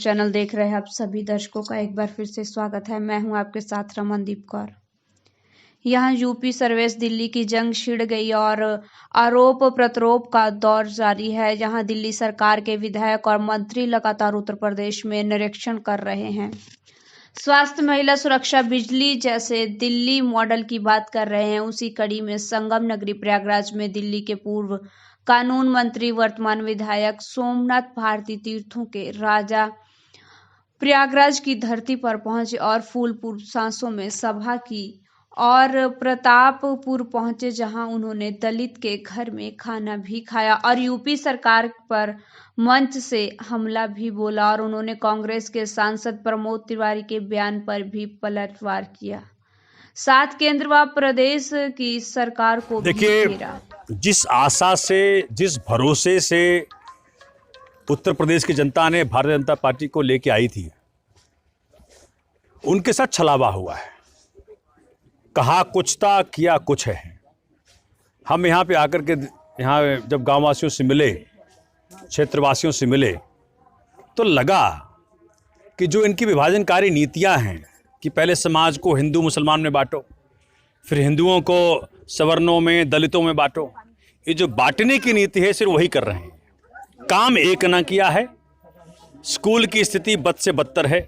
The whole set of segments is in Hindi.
चैनल देख रहे हैं आप सभी दर्शकों का एक बार फिर से स्वागत है। मैं हूं आपके साथ रमनदीप कौर। यहां यूपी सर्विस दिल्ली की जंग छिड़ गई और आरोप प्रत्यारोप का दौर जारी है। जहां दिल्ली सरकार के विधायक और मंत्री लगातार उत्तर प्रदेश में निरीक्षण कर रहे हैं। स्वास्थ्य, महिला सुरक्षा, बिजली जैसे दिल्ली मॉडल की बात कर रहे हैं। उसी कड़ी में संगम नगरी प्रयागराज में दिल्ली के पूर्व कानून मंत्री वर्तमान विधायक सोमनाथ भारती तीर्थों के राजा प्रयागराज की धरती पर पहुंचे और फूलपुर सांसों में सभा की और प्रतापपुर पहुंचे, जहां उन्होंने दलित के घर में खाना भी खाया और यूपी सरकार पर मंच से हमला भी बोला और उन्होंने कांग्रेस के सांसद प्रमोद तिवारी के बयान पर भी पलटवार किया। साथ केंद्र व प्रदेश की सरकार को भी घेरा। जिस आशा से, जिस भरोसे से उत्तर प्रदेश की जनता ने भारतीय जनता पार्टी को लेके आई थी, उनके साथ छलावा हुआ है। कहा कुछ था, किया कुछ है। हम यहाँ पे आकर के यहाँ जब गांववासियों से मिले, क्षेत्रवासियों से मिले, तो लगा कि जो इनकी विभाजनकारी नीतियाँ हैं कि पहले समाज को हिंदू मुसलमान में बांटो, फिर हिंदुओं को सवर्णों में, दलितों में बांटो, ये जो बांटने की नीति है सिर्फ वही कर रहे हैं। काम एक ना किया है। स्कूल की स्थिति बद से बदतर है।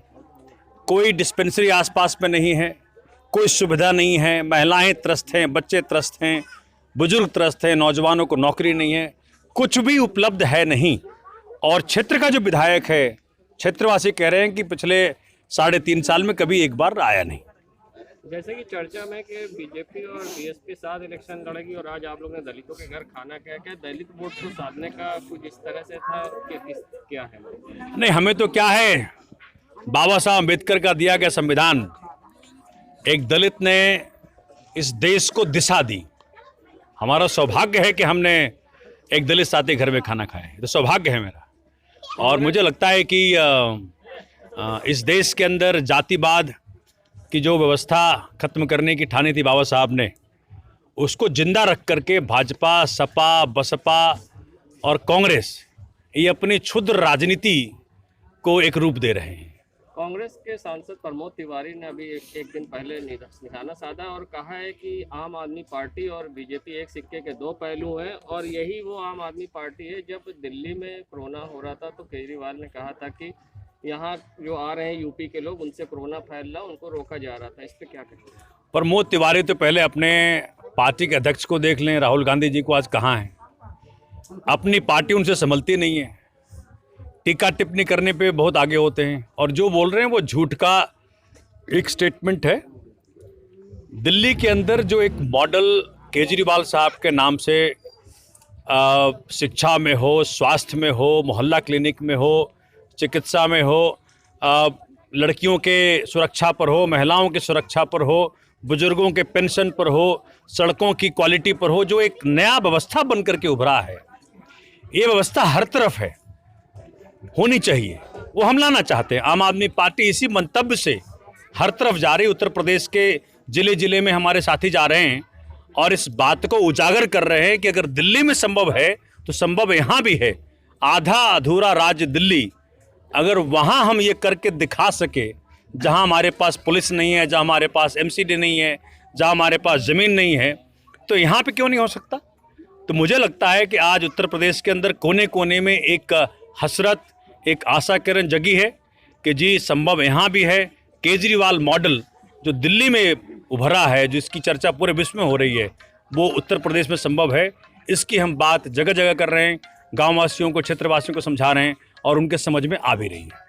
कोई डिस्पेंसरी आसपास में नहीं है, कोई सुविधा नहीं है। महिलाएं त्रस्त हैं, बच्चे त्रस्त हैं, बुजुर्ग त्रस्त हैं, नौजवानों को नौकरी नहीं है, कुछ भी उपलब्ध है नहीं। और क्षेत्र का जो विधायक है, क्षेत्रवासी कह रहे हैं कि पिछले 3.5 साल में कभी एक बार आया नहीं। जैसे कि चर्चा में कि बीजेपी और बीएसपी साथ इलेक्शन लड़ेगी और आज आप लोग ने दलितों के घर खाना क्या दलित वोट को साधने का कुछ इस तरह से था कि क्या है? नहीं, हमें तो क्या है, बाबा साहब अम्बेडकर का दिया गया संविधान, एक दलित ने इस देश को दिशा दी। हमारा सौभाग्य है कि हमने एक दलित साथी घर में खाना खाया है, तो सौभाग्य है मेरा। और मुझे लगता है कि इस देश के अंदर जातिवाद की जो व्यवस्था खत्म करने की ठानी थी बाबा साहब ने, उसको जिंदा रख करके भाजपा, सपा, बसपा और कांग्रेस ये अपनी क्षुद्र राजनीति को एक रूप दे रहे हैं। कांग्रेस के सांसद प्रमोद तिवारी ने अभी एक दिन पहले निशाना साधा और कहा है कि आम आदमी पार्टी और बीजेपी एक सिक्के के दो पहलू हैं और यही वो आम आदमी पार्टी है। जब दिल्ली में कोरोना हो रहा था तो केजरीवाल ने कहा था कि यहाँ जो आ रहे हैं यूपी के लोग, उनसे कोरोना फैल रहा, उनको रोका जा रहा था। इस पर क्या कहेंगे? प्रमोद तिवारी तो पहले अपने पार्टी के अध्यक्ष को देख लें, राहुल गांधी जी को आज कहाँ हैं। अपनी पार्टी उनसे संभलती नहीं है। टीका टिप्पणी करने पे बहुत आगे होते हैं और जो बोल रहे हैं वो झूठ का एक स्टेटमेंट है। दिल्ली के अंदर जो एक मॉडल केजरीवाल साहब के नाम से शिक्षा में हो, स्वास्थ्य में हो, मोहल्ला क्लिनिक में हो, चिकित्सा में हो, लड़कियों के सुरक्षा पर हो, महिलाओं की सुरक्षा पर हो, बुजुर्गों के पेंशन पर हो, सड़कों की क्वालिटी पर हो, जो एक नया व्यवस्था बन करके उभरा है, ये व्यवस्था हर तरफ है, होनी चाहिए, वो हम लाना चाहते हैं। आम आदमी पार्टी इसी मंतव्य से हर तरफ जा रही। उत्तर प्रदेश के जिले जिले में हमारे साथी जा रहे हैं और इस बात को उजागर कर रहे हैं कि अगर दिल्ली में संभव है तो संभव यहाँ भी है। आधा अधूरा राज्य दिल्ली, अगर वहाँ हम ये करके दिखा सके, जहाँ हमारे पास पुलिस नहीं है, जहाँ हमारे पास एमसीडी नहीं है, जहाँ हमारे पास ज़मीन नहीं है, तो यहाँ पे क्यों नहीं हो सकता? तो मुझे लगता है कि आज उत्तर प्रदेश के अंदर कोने कोने में एक हसरत, एक आशा किरण जगी है कि जी संभव यहाँ भी है। केजरीवाल मॉडल जो दिल्ली में उभरा है, जिसकी चर्चा पूरे विश्व में हो रही है, वो उत्तर प्रदेश में संभव है। इसकी हम बात जगह जगह कर रहे हैं, गाँववासियों को, क्षेत्रवासियों को समझा रहे हैं और उनके समझ में आ भी रही है।